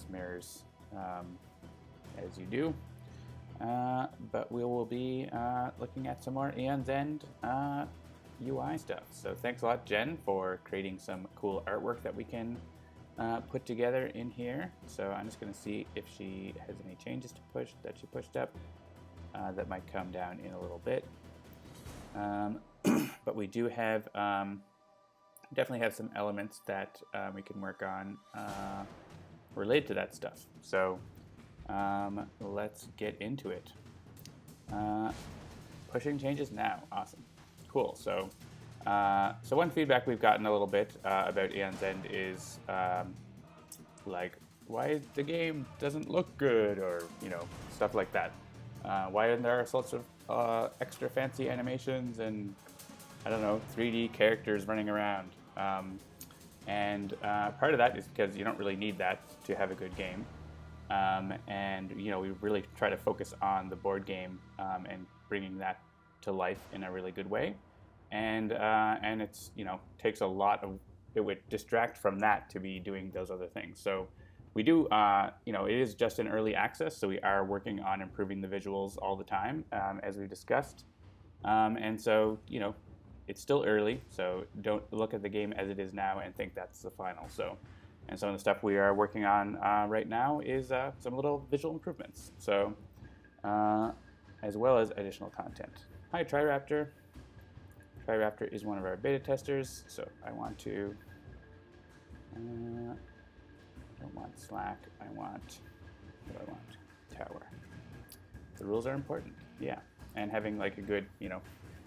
mirrors as you do. But we will be looking at some more Aeon's End UI stuff. So thanks a lot, Jen, for creating some cool artwork that we can put together in here. So I'm just going to see if she has any changes to push that she pushed up. That might come down in a little bit. But we do have definitely have some elements that we can work on related to that stuff. So let's get into it. Pushing changes now. Awesome. Cool. So one feedback we've gotten a little bit about Aeon's End is like, why the game doesn't look good, or stuff like that. Why aren't there sorts of extra fancy animations and, I don't know, 3D characters running around? And part of that is because you don't really need that to have a good game. And we really try to focus on the board game and bringing that to life in a really good way. And it's takes a lot of, it would distract from that to be doing those other things. So we do, it is just in early access, so we are working on improving the visuals all the time, as we discussed. And so, it's still early, so don't look at the game as it is now and think that's the final. So, and some of the stuff we are working on right now is some little visual improvements. So, as well as additional content. Hi, Triraptor. Triraptor is one of our beta testers, so I want to. I don't want Slack. I want, what do I want? Tower. The rules are important, yeah. And having like a good,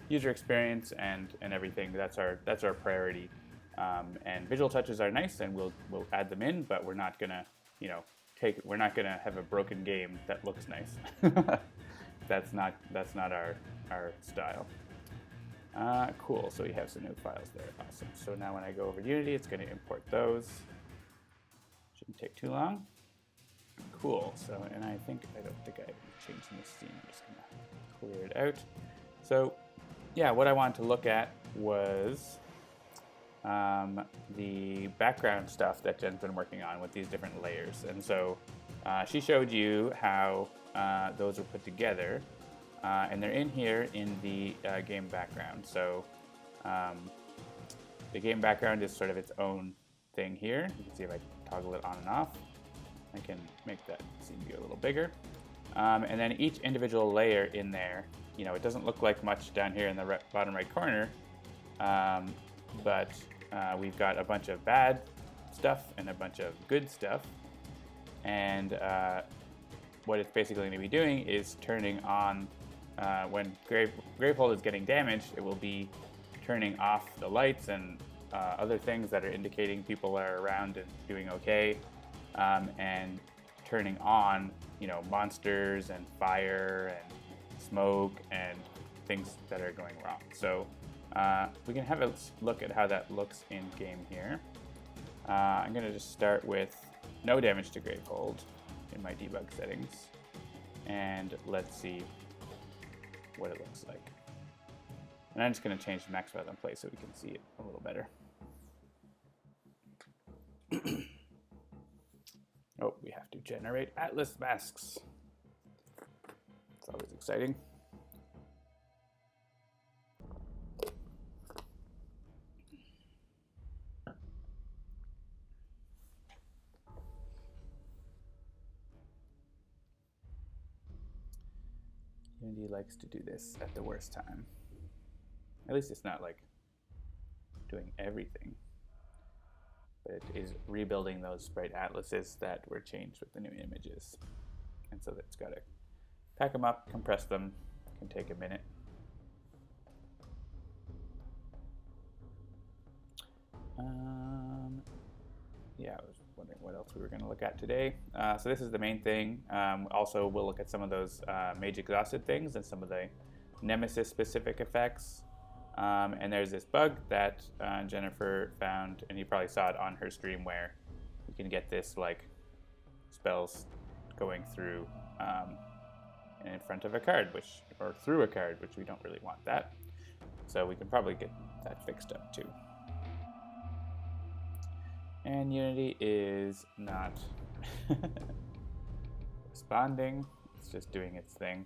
user experience and everything. That's our priority. And visual touches are nice, and we'll add them in, but we're not gonna, we're not gonna have a broken game that looks nice. That's not our style. Cool. So we have some new files there. Awesome. So now when I go over to Unity, it's going to import those. Shouldn't take too long. Cool. So, and I don't think I changed the scene. I'm just going to clear it out. So, yeah, what I wanted to look at was the background stuff that Jen's been working on with these different layers. And so she showed you how those are put together. And they're in here in the game background. So the game background is sort of its own thing here. You can see if I toggle it on and off. I can make that scene view a little bigger. And then each individual layer in there, it doesn't look like much down here in the bottom right corner, but we've got a bunch of bad stuff and a bunch of good stuff. And what it's basically going to be doing is turning on, when Gravehold is getting damaged, it will be turning off the lights and other things that are indicating people are around and doing okay, and turning on, monsters and fire and smoke and things that are going wrong. So we can have a look at how that looks in game here. I'm going to just start with no damage to Gravehold in my debug settings, and let's see what it looks like. And I'm just going to change the max rather than play so we can see it a little better. Oh, we have to generate Atlas masks. It's always exciting. Unity likes to do this at the worst time. At least it's not like doing everything, but it is rebuilding those sprite atlases that were changed with the new images. And so it's got to pack them up, compress them, can take a minute. Yeah, I was wondering what else we were going to look at today. So this is the main thing. Also, we'll look at some of those mage exhausted things and some of the nemesis specific effects. And there's this bug that Jennifer found, and you probably saw it on her stream, where you can get this like spells going through in front of a card, or through a card, which we don't really want that. So we can probably get that fixed up too. And Unity is not Responding. It's just doing its thing.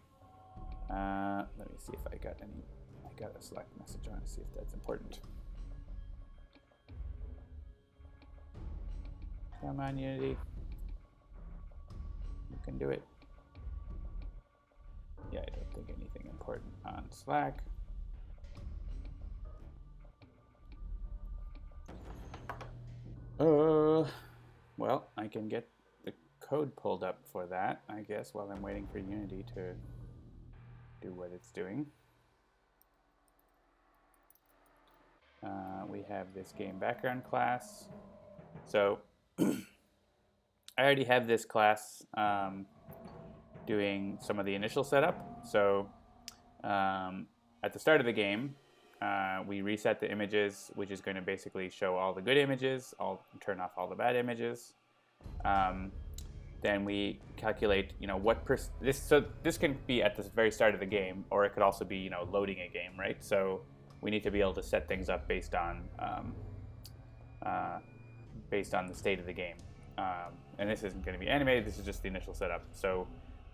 Let me see if I got a Slack message. I want to see if that's important. Come on, Unity. You can do it. Yeah, I don't think anything important on Slack. Well, I can get the code pulled up for that, I guess, while I'm waiting for Unity to do what it's doing. We have this game background class. So I already have this class doing some of the initial setup. So at the start of the game, we reset the images, which is going to basically show all the good images, turn off all the bad images. Then we calculate, what this. So this can be at the very start of the game, or it could also be, loading a game, right? So we need to be able to set things up based on the state of the game. And this isn't going to be animated. This is just the initial setup. So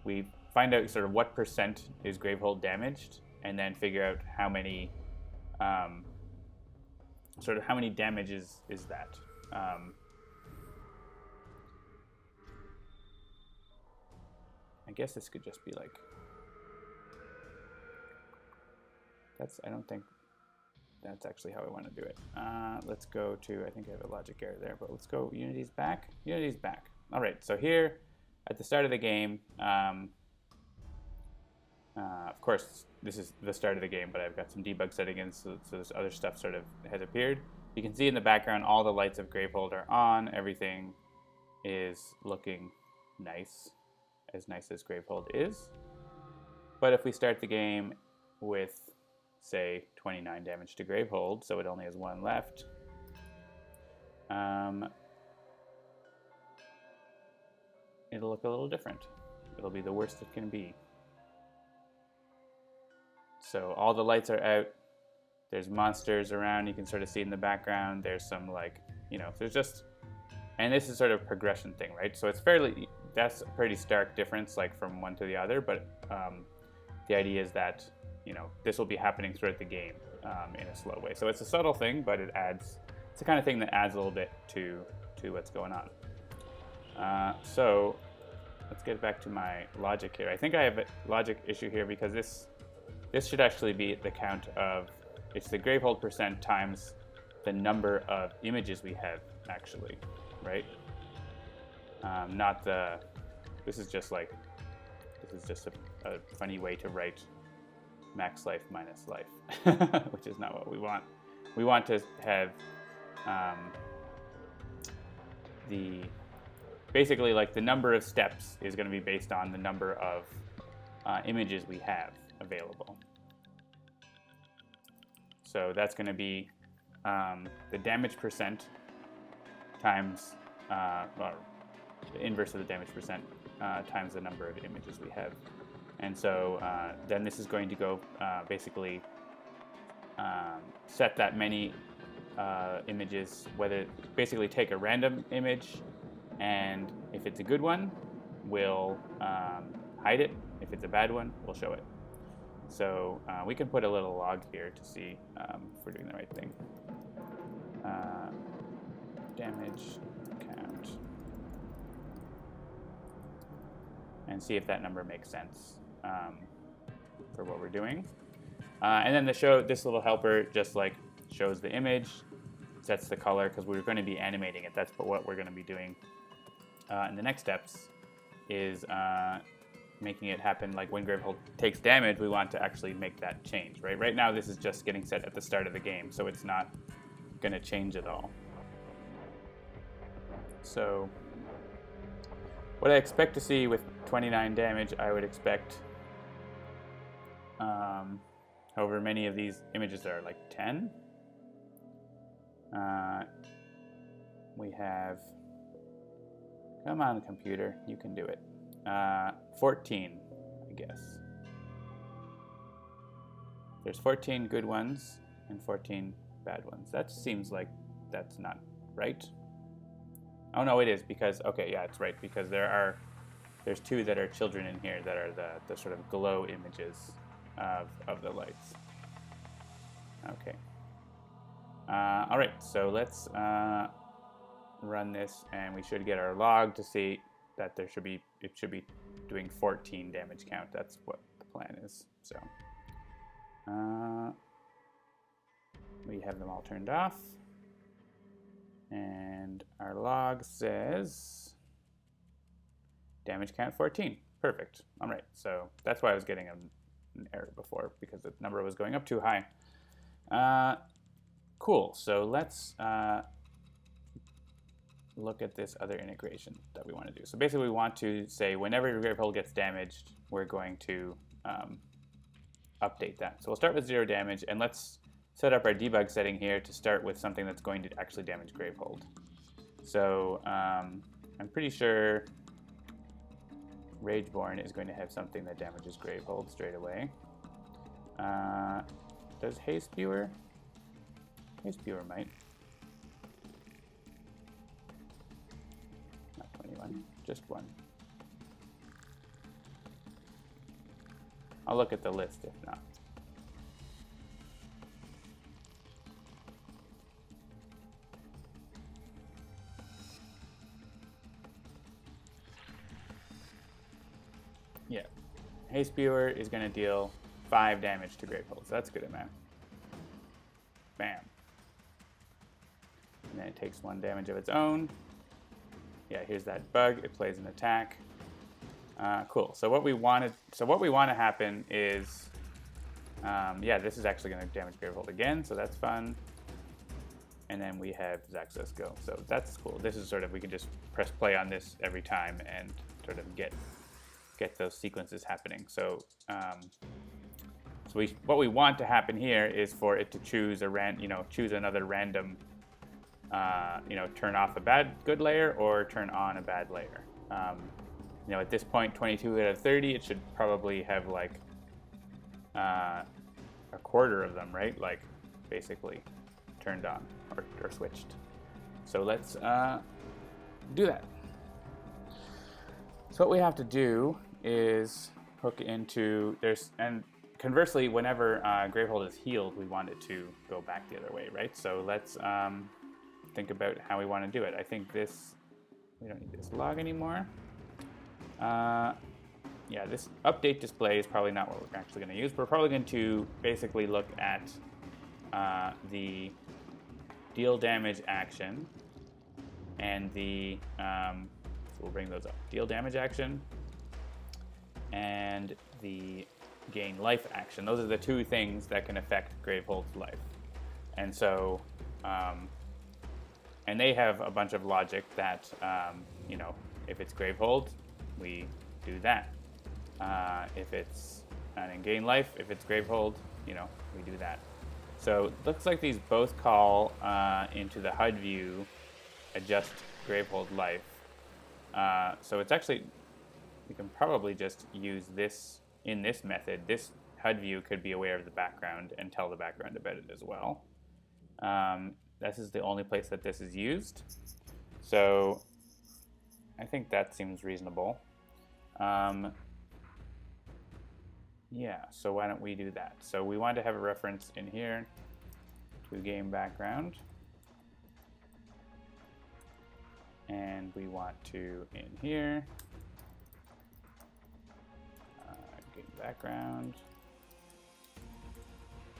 we find out sort of what percent is Gravehold damaged, and then figure out how many damage is that. I guess this could just be like, I don't think that's actually how I want to do it. Let's go to, I think I have a logic error there, but let's go, Unity's back. Unity's back. All right, so here at the start of the game, of course, this is the start of the game, but I've got some debug settings, so this other stuff sort of has appeared. You can see in the background, all the lights of Gravehold are on. Everything is looking nice as Gravehold is. But if we start the game with, say, 29 damage to Gravehold, so it only has one left, it'll look a little different. It'll be the worst it can be. So all the lights are out. There's monsters around. You can sort of see in the background. There's some there's just, and this is sort of a progression thing, right? So that's a pretty stark difference, like from one to the other. But the idea is that this will be happening throughout the game in a slow way. So it's a subtle thing, but it's the kind of thing that adds a little bit to what's going on. So let's get back to my logic here. I think I have a logic issue here because this should actually be the count of, it's the Gravehold percent times the number of images we have, actually, right? This is just a funny way to write max life minus life, which is not what we want. We want to have basically like the number of steps is going to be based on the number of images we have available. So that's going to be the damage percent times, or the inverse of the damage percent times the number of images we have. And so then this is going to go basically set that many images, basically take a random image, and if it's a good one, we'll hide it. If it's a bad one, we'll show it. So we can put a little log here to see if we're doing the right thing. Damage count. And see if that number makes sense for what we're doing. And then this little helper just like shows the image, sets the color, because we're going to be animating it. That's what we're going to be doing. And the next steps is making it happen. Like when Gravehold takes damage, we want to actually make that change, right? Right now, this is just getting set at the start of the game, so it's not going to change at all. So what I expect to see with 29 damage, I would expect however many of these images there are, like 10. We have, come on computer, you can do it. 14, I guess. There's 14 good ones and 14 bad ones. That seems like that's not right. Oh no, it is because, okay, yeah, it's right, because there's two that are children in here that are the sort of glow images of the lights. Okay. All right, so let's run this, and we should get our log to see that it should be doing 14 damage count. That's what the plan is. So we have them all turned off, and our log says damage count 14. Perfect. All right, so that's why I was getting an error before, because the number was going up too high. Cool, so let's look at this other integration that we want to do. So basically we want to say whenever your Gravehold gets damaged, we're going to update that. So we'll start with 0 damage, and let's set up our debug setting here to start with something that's going to actually damage Gravehold. So I'm pretty sure Rageborn is going to have something that damages Gravehold straight away. Does Haze Spewer? Haze Spewer might. Not 21, just 1. I'll look at the list if not. Yeah, Haze Spewer is going to deal 5 damage to Gravehold, so that's a good amount. Bam. And then it takes 1 damage of its own. Yeah, here's that bug. It plays an attack. Cool. So what we want to happen is, yeah, this is actually going to damage Gravehold again, so that's fun. And then we have Zaxxas go. So that's cool. This is sort of, we can just press play on this every time and sort of get those sequences happening. So what we want to happen here is for it to choose choose another random, turn off a good layer or turn on a bad layer. At this point, 22 out of 30, it should probably have like a quarter of them, right? Like basically turned on or switched. So let's do that. So what we have to do is hook into and conversely, whenever Gravehold is healed, we want it to go back the other way, right? So let's think about how we want to do it. I think we don't need this log anymore. Yeah, this update display is probably not what we're actually going to use. We're probably going to basically look at the deal damage action and the, so we'll bring those up. Deal damage action and the gain life action. Those are the two things that can affect Gravehold's life. And so, and they have a bunch of logic that, if it's Gravehold, we do that. If it's in gain life, if it's Gravehold, we do that. So it looks like these both call into the HUD view, adjust Gravehold life. So it's actually, we can probably just use this in this method. This HUD view could be aware of the background and tell the background about it as well. This is the only place that this is used. So I think that seems reasonable. Yeah, so why don't we do that? So we want to have a reference in here to game background. And we want to, in here, game background.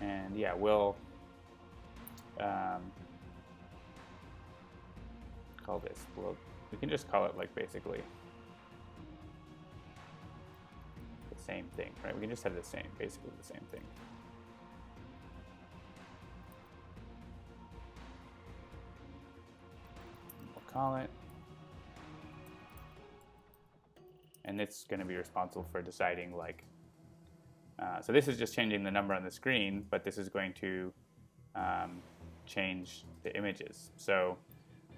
And yeah, we'll call this, we can just call it like basically the same thing, right? We can just have basically the same thing. We'll call it. And it's going to be responsible for deciding so this is just changing the number on the screen, but this is going to change the images. So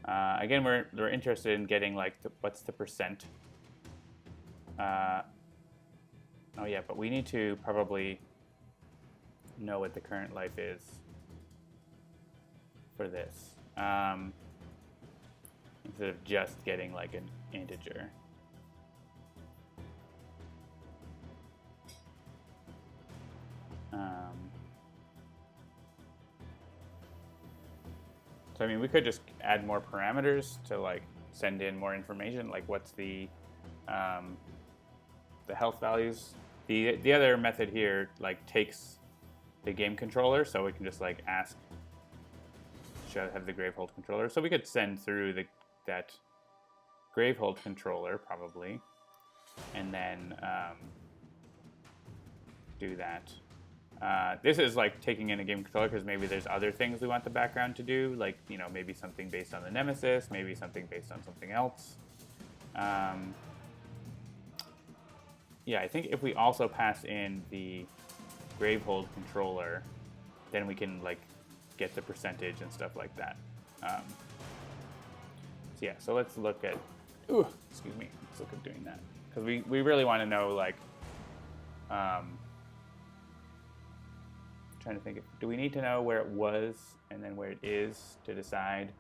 again, we're interested in getting what's the percent. Oh yeah, but we need to probably know what the current life is for this. In instead of just getting like an integer. So I mean, we could just add more parameters to like send in more information, like what's the health values. The other method here like takes the game controller, so we can just like ask, should I have the Gravehold controller? So we could send through that Gravehold controller probably, and then do that. This is like taking in a game controller because maybe there's other things we want the background to do, like, you know, maybe something based on the Nemesis, maybe something based on something else. Yeah, I think if we also pass in the Gravehold controller, then we can like get the percentage and stuff like that. So yeah, so let's look at, excuse me, let's look at doing that. Because we really want to know, like, trying to think, do we need to know where it was and then where it is to decide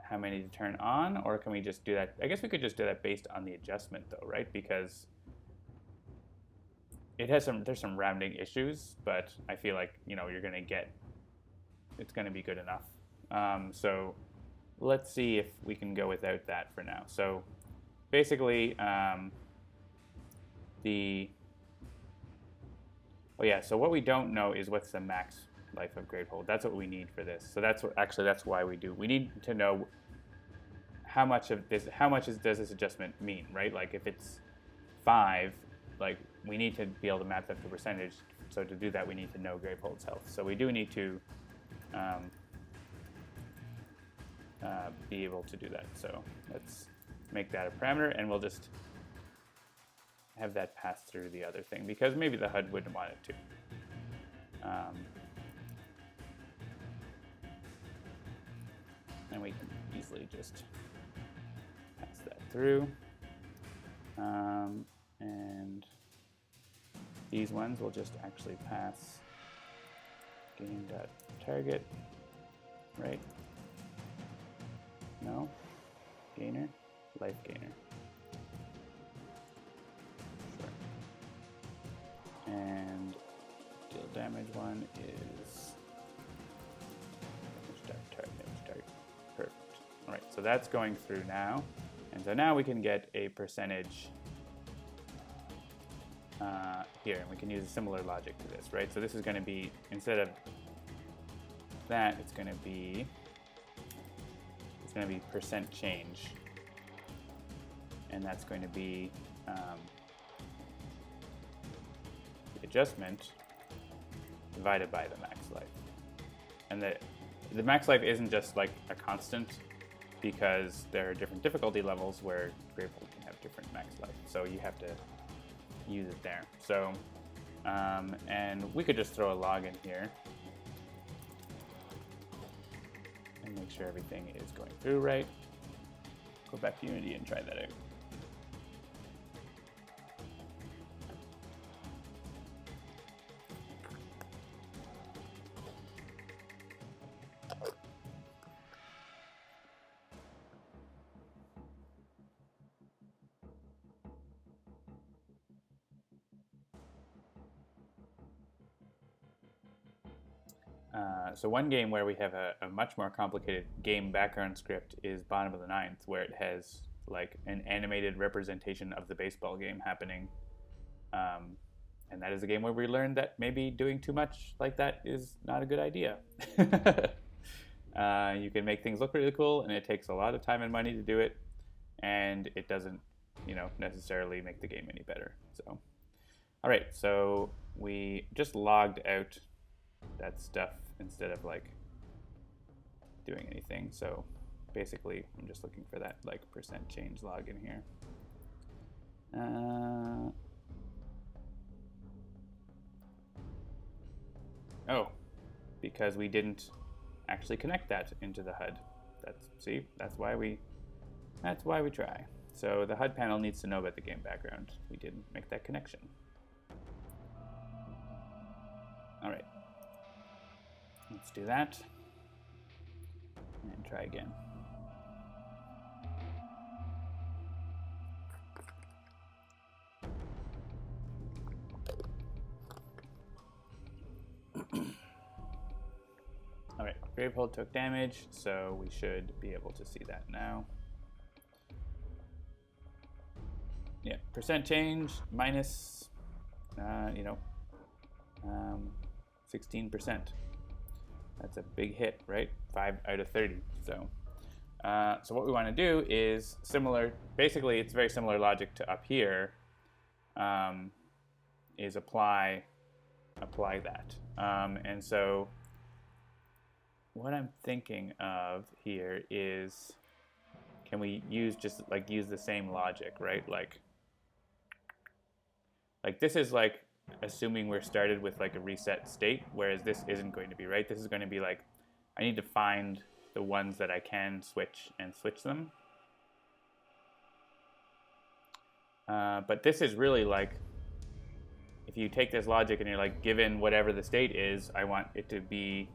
how many to turn on, or can we just do that? I guess we could just do that based on the adjustment though, right? Because it has there's some rounding issues, but I feel like, you know, it's gonna be good enough. So let's see if we can go without that for now. So basically, so what we don't know is what's the max life of Gravehold. That's what we need for this. So that's why we need to know how much does this adjustment mean, right? Like if it's 5, like we need to be able to map that to percentage. So to do that, we need to know Gravehold's health. So we do need to be able to do that. So let's make that a parameter, and we'll just have that pass through the other thing, because maybe the HUD wouldn't want it to. And we can easily just pass that through. And these ones will just actually pass game.target, right? No? Gainer? Life gainer. And deal damage one is damage target. Perfect. All right, so that's going through now. And so now we can get a percentage here, and we can use a similar logic to this, right? So this is going to be, instead of that, it's going to be percent change. And that's going to be adjustment divided by the max life. And the max life isn't just like a constant, because there are different difficulty levels where Gravehold can have different max life. So you have to use it there. So, and we could just throw a log in here and make sure everything is going through right. Go back to Unity and try that out. So one game where we have a much more complicated game background script is Bottom of the Ninth, where it has like an animated representation of the baseball game happening. And that is a game where we learned that maybe doing too much like that is not a good idea. You can make things look really cool, and it takes a lot of time and money to do it, and it doesn't, necessarily make the game any better. So, all right, so we just logged out that stuff instead of like doing anything. So basically, I'm just looking for that like percent change log in here. Because we didn't actually connect that into the HUD. That's why we try. So the HUD panel needs to know about the game background. We didn't make that connection. All right. Let's do that and try again. Gravehold took damage, so we should be able to see that now. Yeah, percent change minus, 16%. That's a big hit, right? 5 out of 30. So what we want to do is similar. Basically, it's very similar logic to up here. Is apply that. And so what I'm thinking of here is, can we use the same logic, right? Like this is like assuming we're started with like a reset state, whereas this isn't going to be, right? This is going to be like, I need to find the ones that I can switch and switch them. But this is really like, if you take this logic and you're like, given whatever the state is, I want it to be,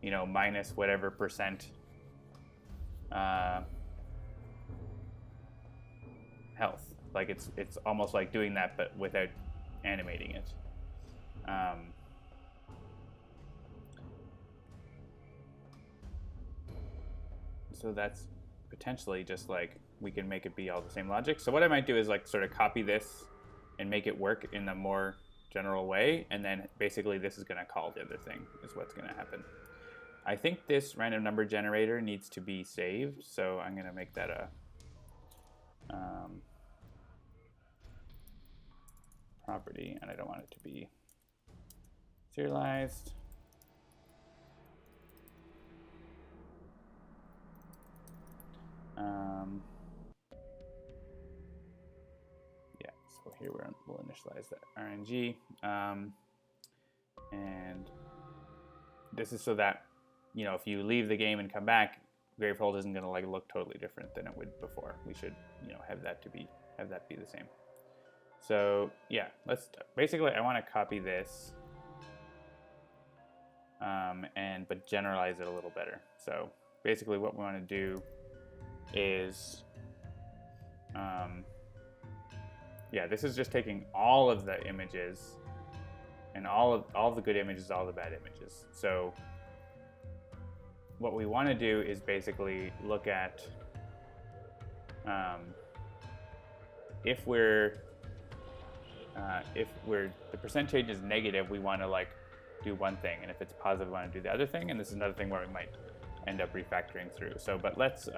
minus whatever percent health. Like it's almost like doing that, but without animating it. So that's potentially just like, we can make it be all the same logic. So what I might do is like sort of copy this and make it work in a more general way, and then basically this is going to call the other thing, is what's going to happen. I think this random number generator needs to be saved, so I'm going to make that a property, and I don't want it to be serialized. Yeah, so here we'll initialize that RNG, and this is so that if you leave the game and come back, Gravehold isn't going to like look totally different than it would before. We should have that be the same. So yeah, basically I want to copy this, but generalize it a little better. So basically what we want to do is, this is just taking all of the images and all of the good images, all the bad images. So what we want to do is basically look at if the percent change is negative, we want to like do one thing, and if it's positive, we want to do the other thing. And this is another thing where we might end up refactoring through. So, but let's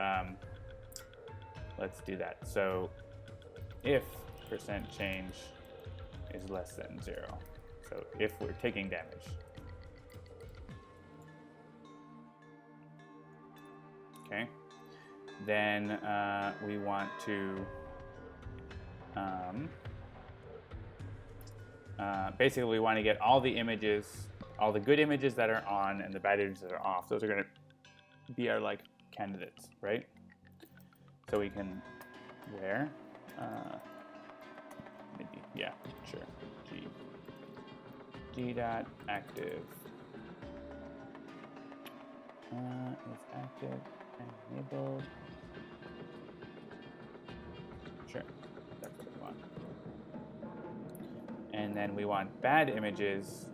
do that. So if percent change is less than 0, so if we're taking damage, okay, then we want to basically we want to get all the images, all the good images that are on and the bad images that are off. Those are going to be our like candidates, right? So we can maybe, yeah, sure, g dot active is active and enabled. Sure, that's what we want. And then we want bad images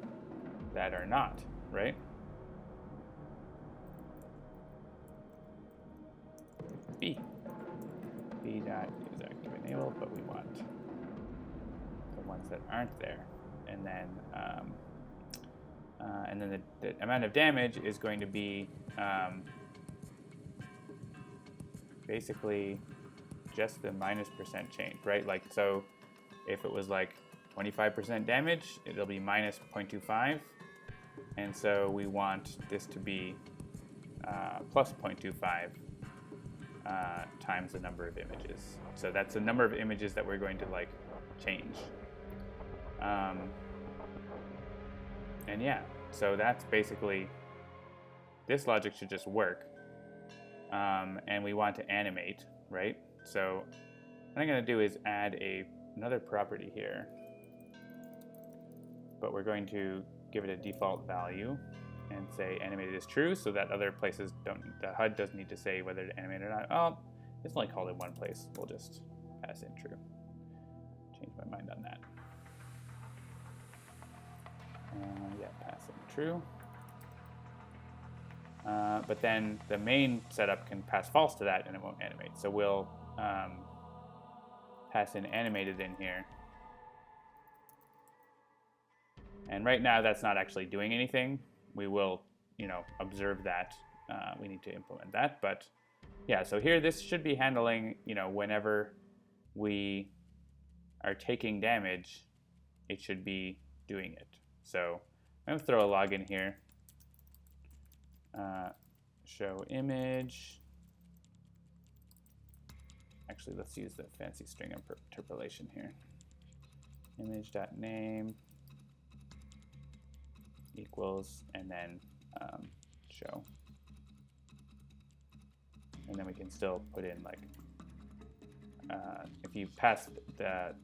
that are not, right? B dot is active enabled, but we want the ones that aren't there. And then the amount of damage is going to be basically just the minus percent change, right? Like, so if it was like 25% damage, it'll be minus 0.25. And so we want this to be plus 0.25 times the number of images. So that's the number of images that we're going to like change. And yeah, so that's basically, this logic should just work. And we want to animate, right? So what I'm going to do is add another property here, but we're going to give it a default value and say animated is true, so that other places the HUD doesn't need to say whether to animate or not. Oh, it's only called in one place. We'll just pass in true. Change my mind on that. Yeah, pass in true. but then the main setup can pass false to that and it won't animate. So we'll pass in animated in here. And right now that's not actually doing anything. We will, observe that. We need to implement that, but yeah, so here this should be handling, whenever we are taking damage, it should be doing it. So I'm going to throw a log in here. Show image. Actually, let's use the fancy string interpolation here. Image.name equals, and then show. And then we can still put in like, if you pass the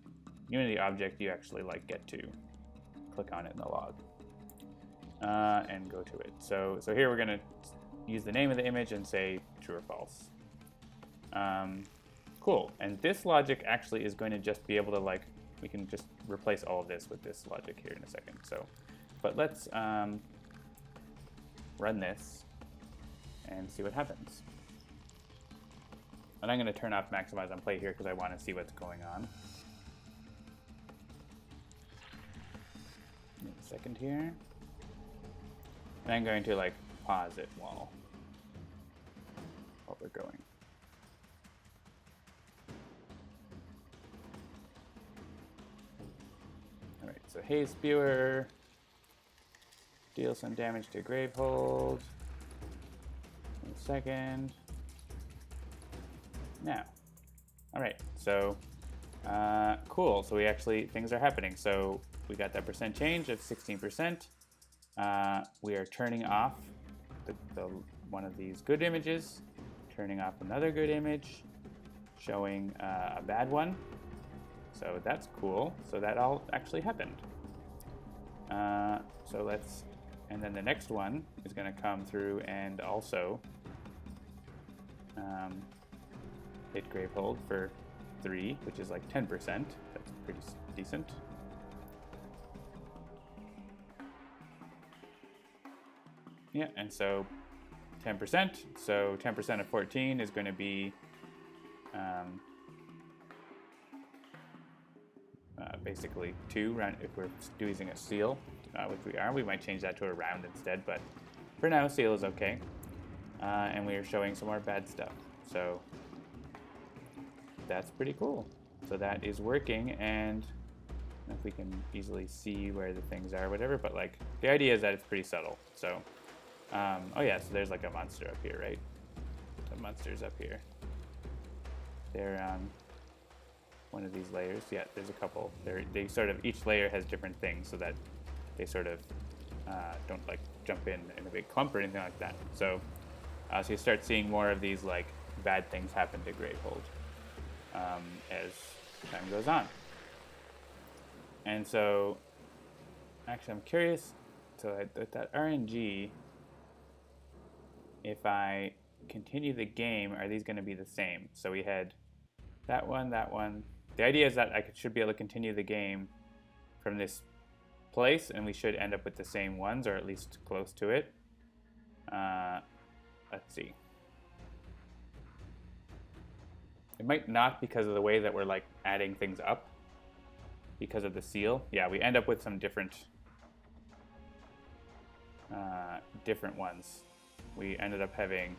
Unity object, you actually get to click on it in the log and go to it. So here we're gonna use the name of the image and say true or false. Cool, and this logic actually is going to just be able to we can just replace all of this with this logic here in a second. So, but let's run this and see what happens. And I'm going to turn off maximize on play here because I want to see what's going on. Give me a second here. And I'm going to pause it while we're going. All right, so Haze Spewer, deal some damage to Gravehold. 1 second. Now, all right, so cool. So things are happening. So we got that percent change of 16%. We are turning off the one of these good images, turning off another good image, showing a bad one. So that's cool. So that all actually happened. And then the next one is going to come through and also hit Gravehold for 3, which is 10%. That's pretty decent. Yeah, and so 10%. So 10% of 14 is going to be basically 2. If we're using a seal, which we are, we might change that to a round instead. But for now, seal is okay. And we are showing some more bad stuff. So that's pretty cool. So that is working, and if we can easily see where the things are, whatever. But the idea is that it's pretty subtle. So, oh yeah, so there's a monster up here, right? The monster's up here. They're on one of these layers. Yeah, there's a couple. They sort of, each layer has different things so that they sort of don't jump in a big clump or anything like that. So, so you start seeing more of these bad things happen to Gravehold as time goes on. And so, actually, I'm curious. So that RNG, if I continue the game, are these going to be the same? So we had that one, that one. The idea is that I should be able to continue the game from this place, and we should end up with the same ones, or at least close to it. Let's see. It might not because of the way that we're adding things up because of the seal. Yeah, we end up with some different ones. We ended up having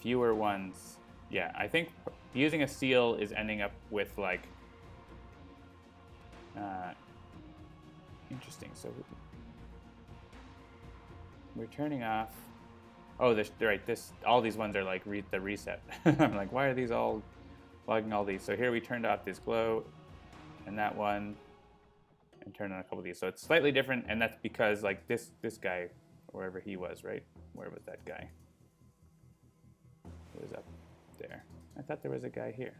fewer ones. Yeah, I think using a seal is ending up with interesting. So we're turning off. Oh, right. All these ones are the reset. I'm why are these all logging all these? So here we turned off this glow, and that one, and turned on a couple of these. So it's slightly different, and that's because this guy, wherever he was, right? Where was that guy? He was up there. I thought there was a guy here.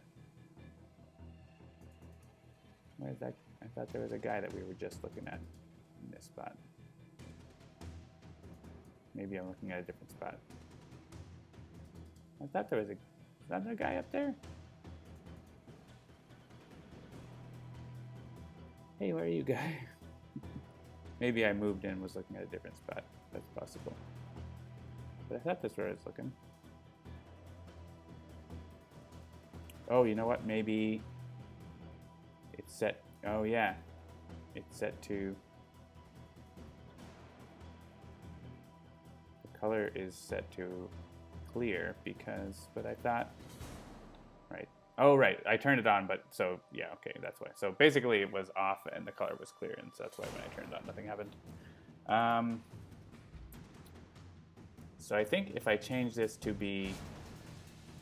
Where's that? I thought there was a guy that we were just looking at in this spot. Maybe I'm looking at a different spot. I thought there was is that the guy up there? Hey, where are you, guy? Maybe I moved and was looking at a different spot. That's possible. But I thought this was where I was looking. Oh, you know what? Maybe it's set. Oh, yeah. It's set to. The color is set to clear because. But I thought. Right. Oh, right. I turned it on, but so, yeah, okay, that's why. So basically it was off and the color was clear, and so that's why when I turned it on, nothing happened. So I think if I change this to be,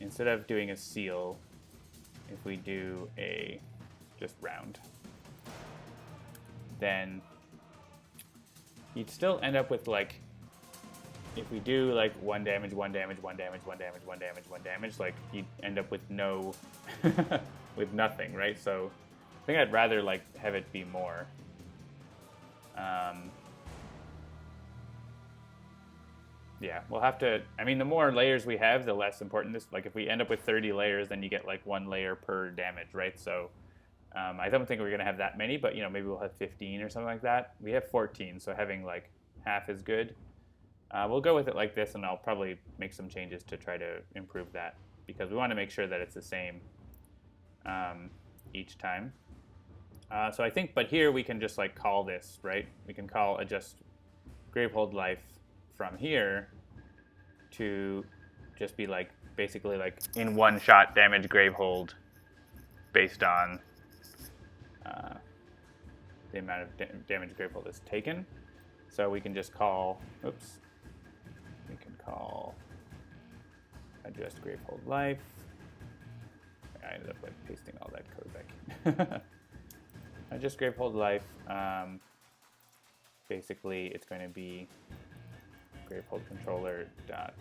instead of doing a seal, if we do a just round, then you'd still end up with like, if we do like 1 damage, 1 damage, 1 damage, 1 damage, 1 damage, 1 damage, like you'd end up with no, with nothing, right? So I think I'd rather like have it be more. Yeah, we'll have to, I mean, the more layers we have, the less important this, like if we end up with 30 layers, then you get like 1 layer per damage, right? So I don't think we're gonna have that many, but you know, maybe we'll have 15 or something like that. We have 14, so having like half is good. We'll go with it like this, and I'll probably make some changes to try to improve that because we want to make sure that it's the same each time. So I think, but here we can just like call this, right? We can call adjust Gravehold Life from here to just be like basically like in one shot damage Gravehold based on the amount of damage Gravehold is taken. So we can just call, oops. We can call adjust Gravehold Life. I ended up like pasting all that code back. Adjust Gravehold Life. Basically, it's going to be Gravehold controller dot.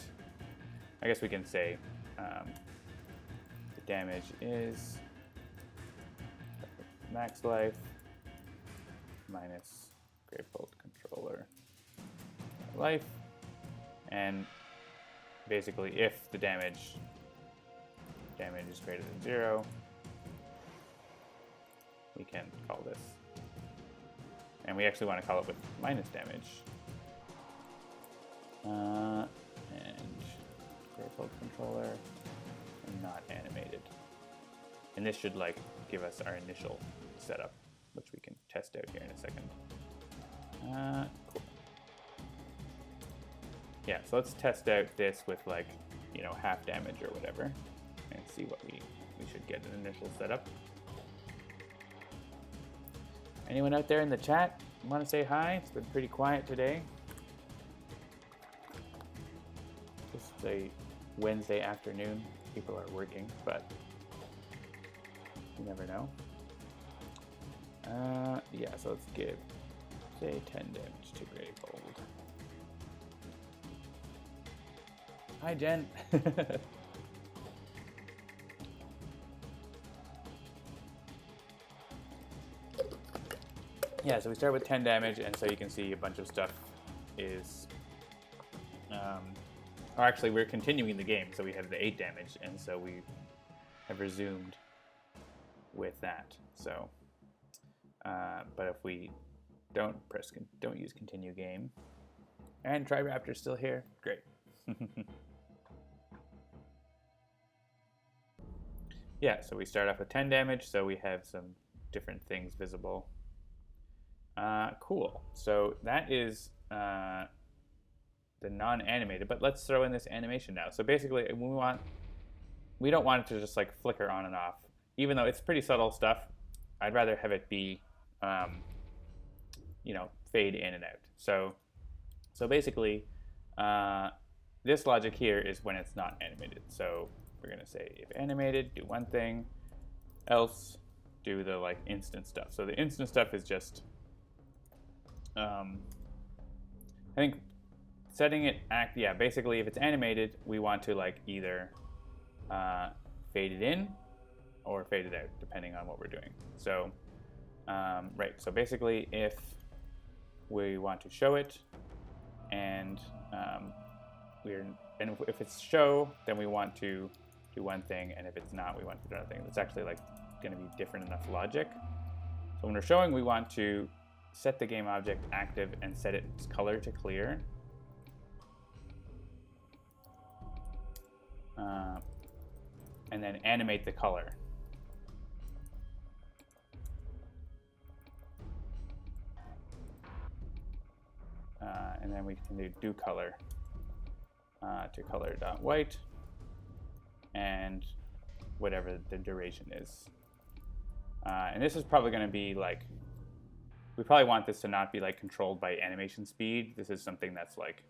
I guess we can say the damage is max life minus Gravehold controller life. And basically, if the damage is greater than 0, we can call this. And we actually want to call it with minus damage. And Gravehold controller and not animated. And this should like give us our initial setup, which we can test out here in a second. Cool. Yeah, so let's test out this with like, you know, half damage or whatever and see what we should get an initial setup. Anyone out there in the chat want to say hi? It's been pretty quiet today. Just a Wednesday afternoon. People are working, but you never know. Yeah, so let's give, say, 10 damage to Gravehold. Hi, Jen. Yeah, so we start with 10 damage, and so you can see a bunch of stuff is... or actually, we're continuing the game, so we have the 8 damage, and so we have resumed with that. So, but if we don't use continue game, and Tri-Raptor's still here, great. Yeah, so we start off with 10 damage, so we have some different things visible. Cool. So that is the non-animated, but let's throw in this animation now. So basically, we don't want it to just like flicker on and off, even though it's pretty subtle stuff. I'd rather have it be, you know, fade in and out. So basically, this logic here is when it's not animated. So we're gonna say if animated, do one thing, else do the like instant stuff. So the instant stuff is just, I think setting it basically if it's animated, we want to like either fade it in or fade it out, depending on what we're doing. So, right, so basically if we want to show it and if it's show, then we want to do one thing, and if it's not, we want to do another thing. That's actually like going to be different enough logic. So when we're showing, we want to set the game object active and set its color to clear. and then animate the color. And then we can do color to color.white and whatever the duration is. And this is probably going to be like, we probably want this to not be like controlled by animation speed. This is something that's like,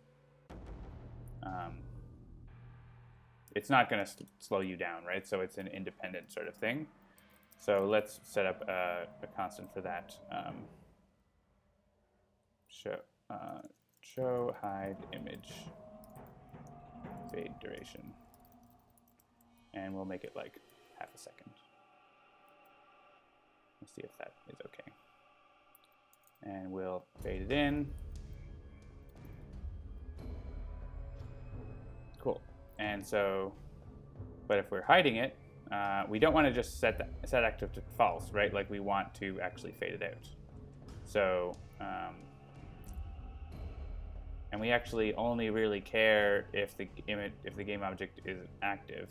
it's not going to slow you down, right? So it's an independent sort of thing. So let's set up a constant for that. Show hide image fade duration, and we'll make it like half a second. Let's see if that is okay. And we'll fade it in. Cool. And so, but if we're hiding it, we don't want to just set active to false, right? Like we want to actually fade it out. So, and we actually only really care if the game object is active,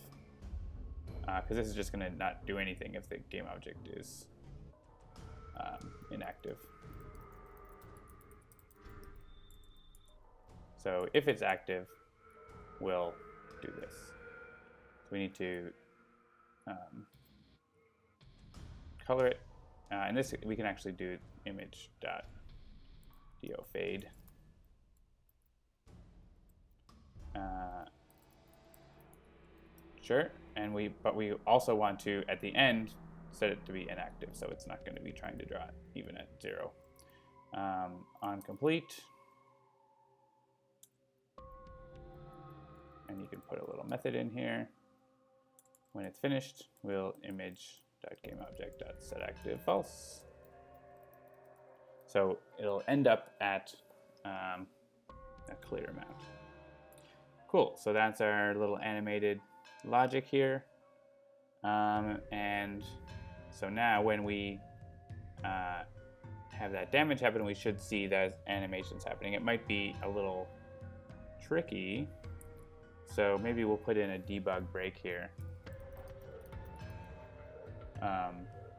because this is just going to not do anything if the game object is inactive. So if it's active, we'll do this. So we need to color it, and this we can actually do image.do fade. Sure, and but we also want to at the end set it to be inactive, so it's not going to be trying to draw it even at 0. On complete, and you can put a little method in here. When it's finished, we'll image.gameObject.setActive false. So it'll end up at a clear amount. Cool, so that's our little animated logic here. And so now when we have that damage happen, we should see that animations happening. It might be a little tricky, so maybe we'll put in a debug break here.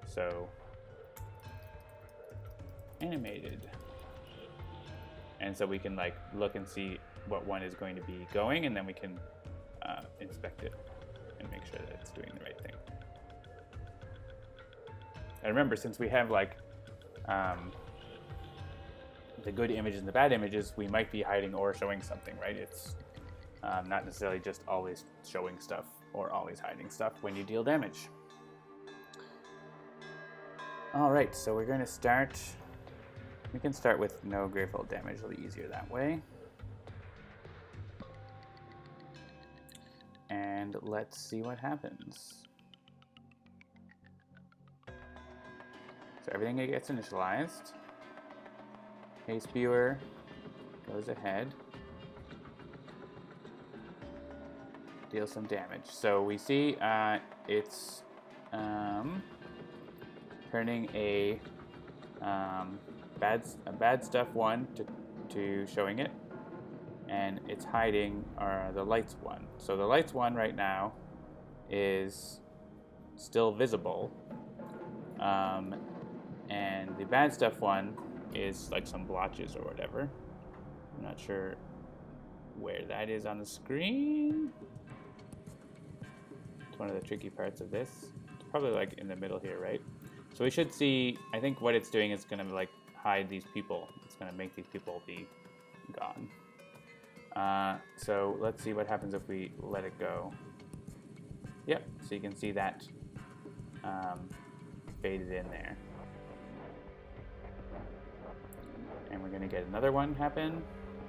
So animated, and so we can like look and see what one is going to be going, and then we can inspect it and make sure that it's doing the right thing. And remember, since we have like the good images and the bad images, we might be hiding or showing something, right? It's not necessarily just always showing stuff or always hiding stuff when you deal damage. All right, so we're going to start. We can start with no gravefold damage. It'll be easier that way. And let's see what happens. So everything gets initialized. Hey, Spewer goes ahead. Deal some damage. So we see it's turning a bad stuff 1 to showing it, and it's hiding the lights 1. So the lights 1 right now is still visible, and the bad stuff 1 is like some blotches or whatever. I'm not sure where that is on the screen. It's one of the tricky parts of this. It's probably like in the middle here, right? So we should see, I think what it's doing is going to like hide these people. It's going to make these people be gone. So let's see what happens if we let it go. Yep, so you can see that faded in there. And we're going to get another one happen.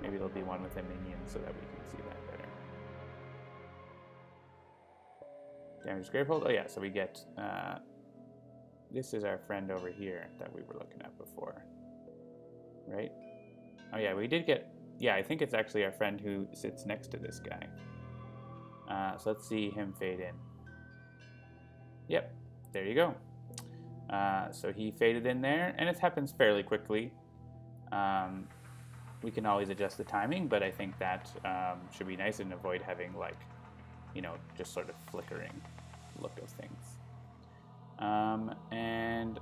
Maybe it'll be one with a minion so that we can see that better. Damage gravefold. Oh yeah, so we get, this is our friend over here that we were looking at before, right? Oh yeah, we did get, yeah, I think it's actually our friend who sits next to this guy. So let's see him fade in. Yep, there you go. So he faded in there, and it happens fairly quickly. We can always adjust the timing, but I think that should be nice and avoid having like just sort of flickering look of things. And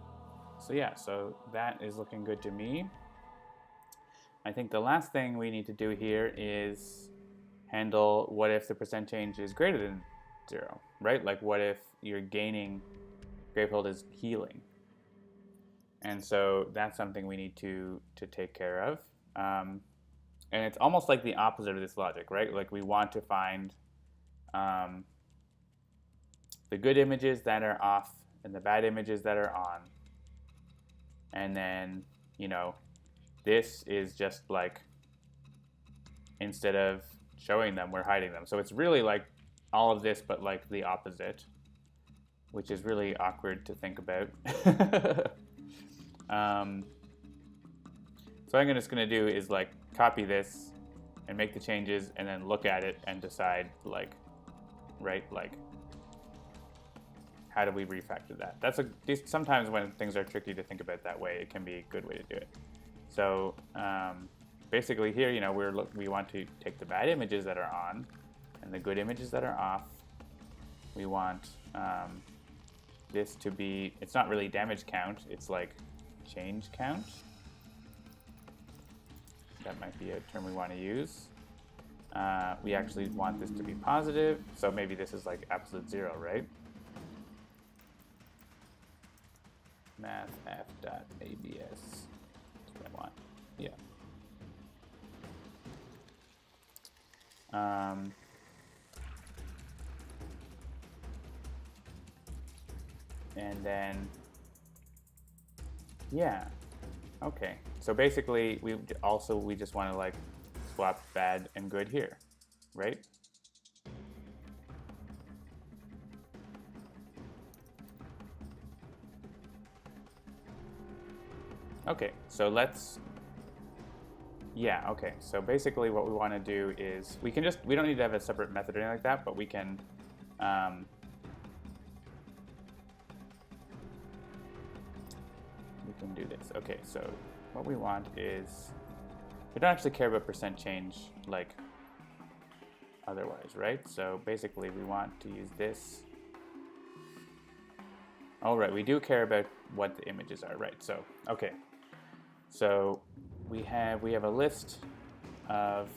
so yeah, so that is looking good to me. I think the last thing we need to do here is handle what if the percent change is greater than 0, right? Like what if you're gaining, Gravehold is healing. And so that's something we need to take care of. And it's almost like the opposite of this logic, right? Like we want to find the good images that are off and the bad images that are on. And then, this is just like, instead of showing them, we're hiding them. So it's really like all of this, but like the opposite, which is really awkward to think about. So what I'm just going to do is like copy this and make the changes and then look at it and decide how do we refactor that? Sometimes when things are tricky to think about that way, it can be a good way to do it. So basically here, we want to take the bad images that are on and the good images that are off. We want this to be, it's not really damage count, it's like change count. That might be a term we want to use. We actually want this to be positive, so maybe this is like absolute 0, right? mathf.abs. That's what I want. Yeah. And then, yeah. Okay. So basically, we just want to like swap bad and good here, right? Okay, so okay. So basically what we want to do is, we don't need to have a separate method or anything like that, but we can, do this. Okay, so what we want is, we don't actually care about percent change like otherwise, right? So basically we want to use this. All right, we do care about what the images are, right? So, okay. So we have a list of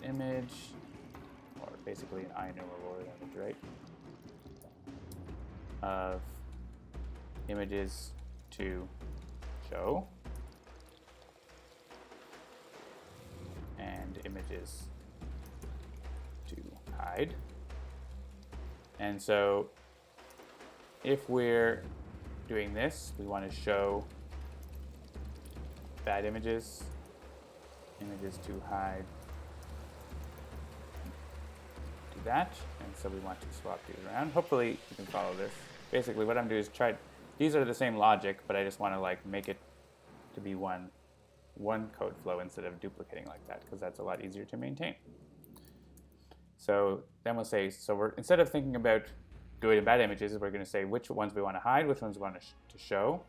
image, or basically an IEnumerable image, right? Of images to show and images to hide. And so if we're doing this, we want to show bad images, images to hide, do that. And so we want to swap these around. Hopefully you can follow this. Basically what I'm doing is these are the same logic, but I just want to like make it to be one code flow instead of duplicating like that, because that's a lot easier to maintain. So then we'll say, instead of thinking about good and bad images, we're going to say which ones we want to hide, which ones we want to show.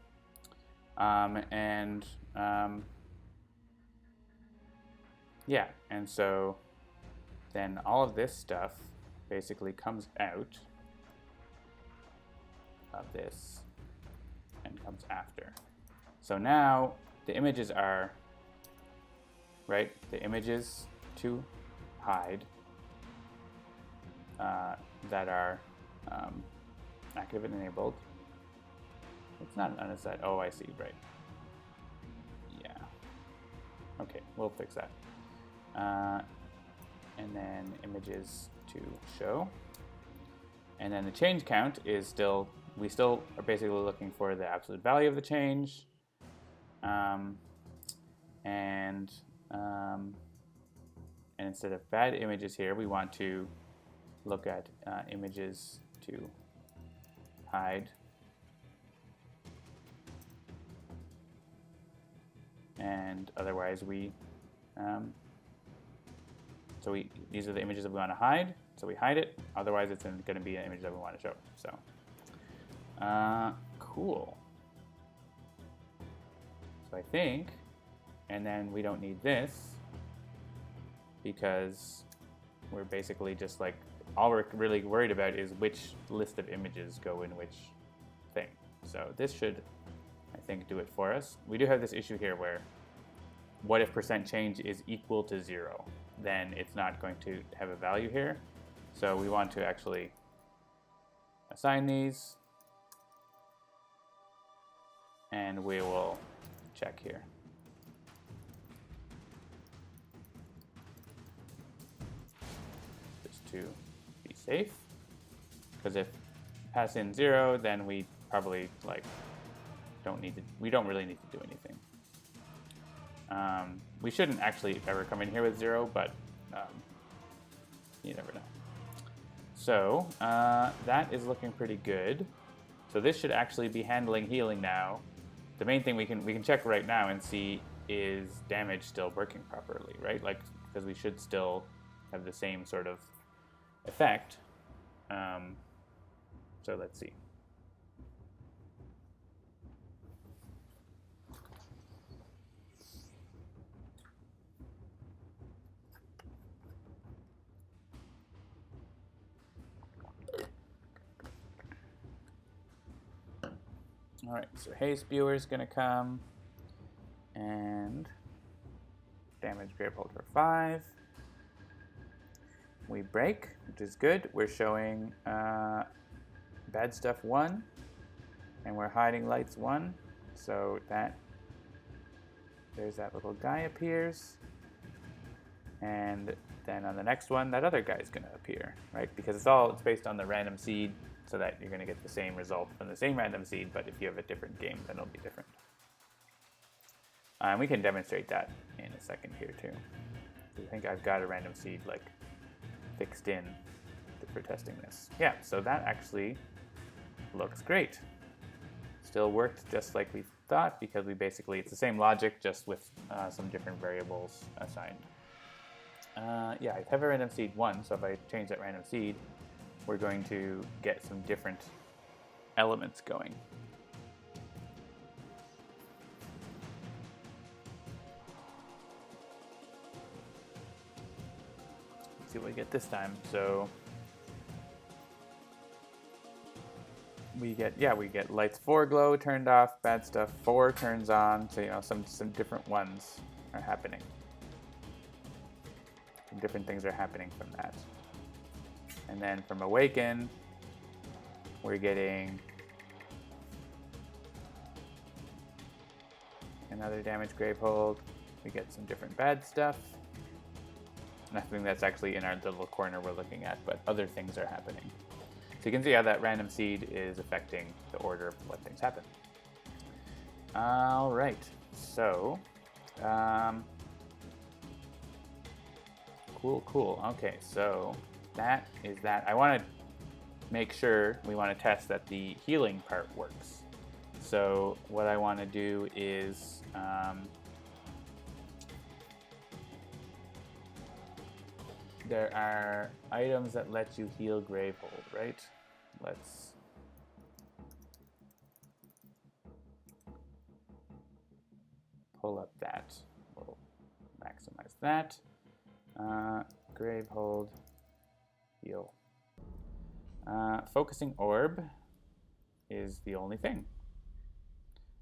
Yeah, and so then all of this stuff basically comes out of this and comes after. So now the images are, right, the images to hide that are active and enabled. It's not an unassigned. Oh, I see, right. Yeah. Okay, we'll fix that. And then images to show. And then the change count is we still are basically looking for the absolute value of the change. And instead of bad images here, we want to look at images to hide. And otherwise these are the images that we want to hide, so we hide it. Otherwise it's going to be an image that we want to show. So, cool. So I think, and then we don't need this. because we're basically just like, all we're really worried about is which list of images go in which thing. So this should, I think, do it for us. We do have this issue here where what if percent change is equal to 0? Then it's not going to have a value here. So we want to actually assign these, and we will check here. Just to be safe, because if pass in 0, then we probably like we don't really need to do anything. We shouldn't actually ever come in here with 0, but you never know. So that is looking pretty good. So this should actually be handling healing now. The main thing we can check right now and see is damage still working properly, right? Like, because we should still have the same sort of effect. So let's see. All right, so Haze Spewer is going to come and damage Gravehold for 5. We break, which is good. We're showing Bad Stuff 1, and we're hiding Lights 1. So there's that little guy appears. And then on the next one, that other guy is going to appear, right? Because it's based on the random seed, so that you're going to get the same result from the same random seed, but if you have a different game, then it'll be different. We can demonstrate that in a second here too. I think I've got a random seed like fixed in for testing this. Yeah, so that actually looks great. Still worked just like we thought, because it's the same logic, just with some different variables assigned. Yeah, I have a random seed 1, so if I change that random seed, we're going to get some different elements going. Let's see what we get this time. So we get Lights 4 glow turned off, Bad Stuff 4 turns on, so some different ones are happening. Some different things are happening from that. And then from Awaken, we're getting another damage Gravehold. We get some different bad stuff. Nothing that's actually in our little corner we're looking at, but other things are happening. So you can see how that random seed is affecting the order of what things happen. All right, so cool. Okay, so that is that. I want to make sure, we want to test that the healing part works. So what I want to do is there are items that let you heal Gravehold, right? Let's pull up that. We'll maximize that. Gravehold, heal. Focusing Orb is the only thing,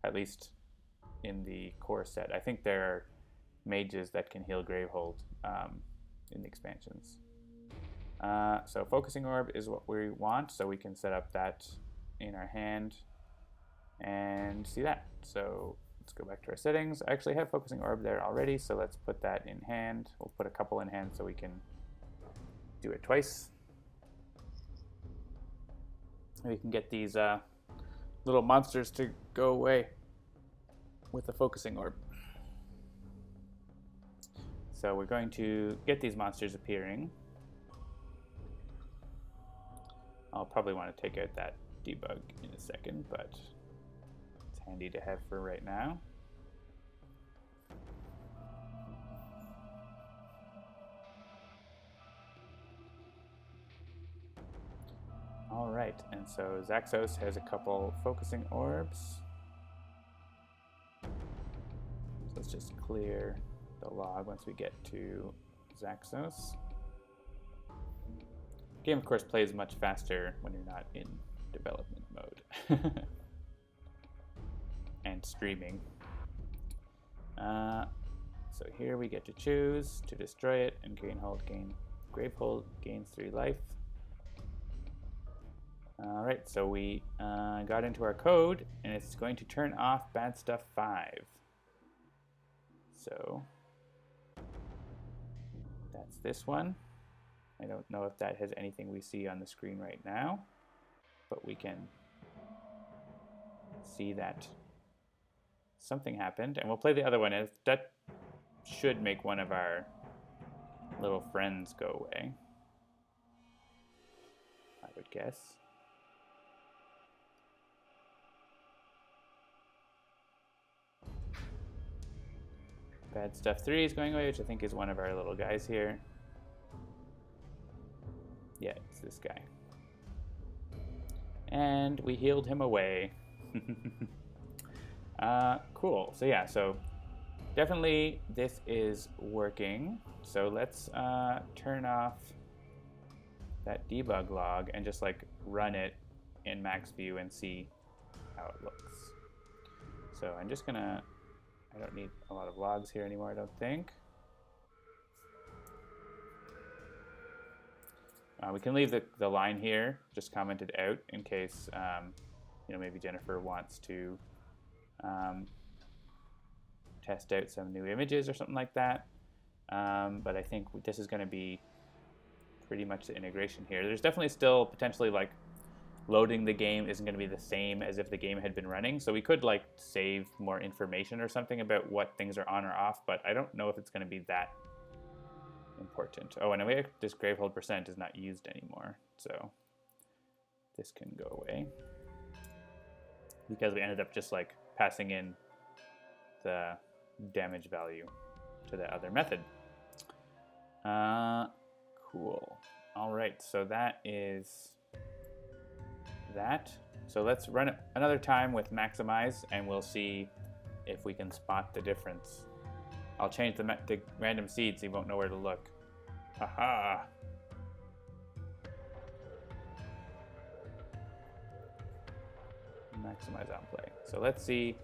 at least in the core set. I think there are mages that can heal Gravehold in the expansions. So Focusing Orb is what we want, so we can set up that in our hand and see that. So let's go back to our settings. I actually have Focusing Orb there already, so let's put that in hand. We'll put a couple in hand so we can do it twice. We can get these little monsters to go away with the Focusing Orb. So we're going to get these monsters appearing. I'll probably want to take out that debug in a second, but it's handy to have for right now. All right, and so Zaxos has a couple Focusing Orbs. So let's just clear the log once we get to Zaxos. The game, of course, plays much faster when you're not in development mode. And streaming. So here we get to choose to destroy it, and Gravehold gains 3 life. Alright, so we got into our code, and it's going to turn off Bad Stuff 5. So that's this one. I don't know if that has anything we see on the screen right now, but we can see that something happened, and we'll play the other one. And that should make one of our little friends go away, I would guess. Bad Stuff 3 is going away, which I think is one of our little guys here. Yeah, it's this guy. And we healed him away. Cool. So yeah, so definitely this is working. So let's turn off that debug log and just like run it in max view and see how it looks. So I'm just gonna, I don't need a lot of logs here anymore, I don't think. We can leave the line here, just commented out in case, you know, maybe Jennifer wants to test out some new images or something like that. But I think this is going to be pretty much the integration here. There's definitely still potentially like loading the game isn't going to be the same as if the game had been running. So we could like save more information or something about what things are on or off, but I don't know if it's going to be that important. Oh, and this Gravehold percent is not used anymore, so this can go away because we ended up just like passing in the damage value to the other method. Cool. All right, so that is that. So let's run it another time with maximize, and we'll see if we can spot the difference. I'll change the random seed so you won't know where to look. Haha! Maximize on play. So let's see.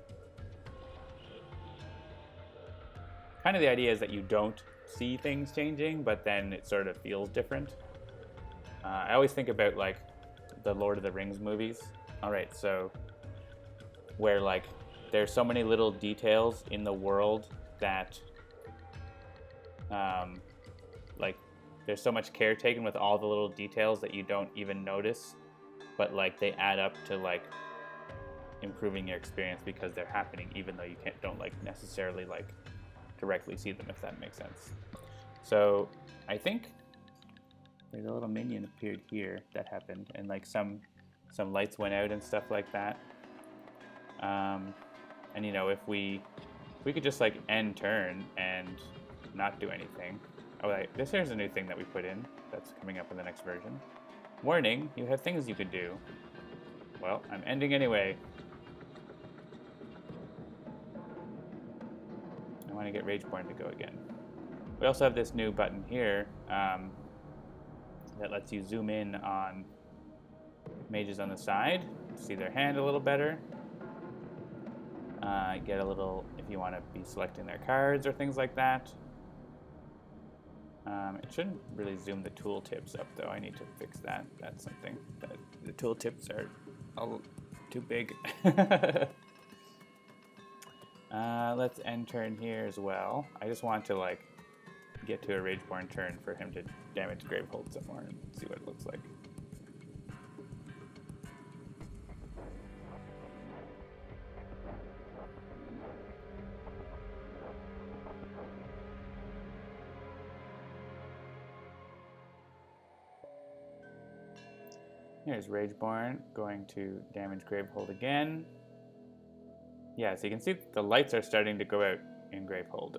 Kind of the idea is that you don't see things changing, but then it sort of feels different. I always think about like the Lord of the Rings movies. All right, so where like there's so many little details in the world that like there's so much care taken with all the little details that you don't even notice, but like they add up to like improving your experience because they're happening even though you don't like necessarily like directly see them, if that makes sense. So I think there's a little minion appeared here that happened, and like some lights went out and stuff like that. And you know, if we could just like end turn and not do anything. Oh, this here's a new thing that we put in that's coming up in the next version. Warning, you have things you could do. Well, I'm ending anyway. I want to get Rageborn to go again. We also have this new button here that lets you zoom in on mages on the side, see their hand a little better. Get a little, if you want to be selecting their cards or things like that. It shouldn't really zoom the tooltips up, though. I need to fix that. That's something. The tooltips are all too big. Let's end turn here as well. I just want to like get to a Rageborn turn for him to damage Gravehold some more and see what it looks like. Here's Rageborn going to damage Gravehold again. Yeah, so you can see the lights are starting to go out in Gravehold.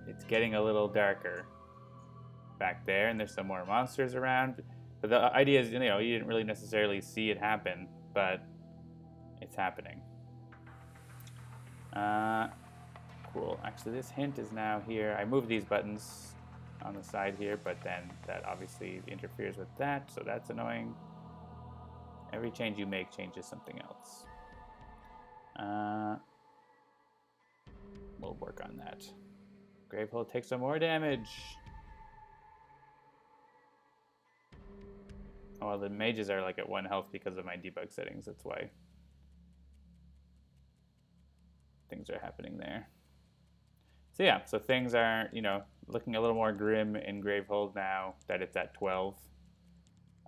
It's getting a little darker back there, and there's some more monsters around. But the idea is, you know, you didn't really necessarily see it happen, but it's happening. cool. Actually, this hint is now here. I moved these buttons on the side here, but then that obviously interferes with that, so that's annoying. Every change you make changes something else. We'll work on that. Gravehold takes some more damage. Oh, well, the mages are like at 1 health because of my debug settings. That's why things are happening there. So yeah, so things are, you know, looking a little more grim in Gravehold now that it's at 12.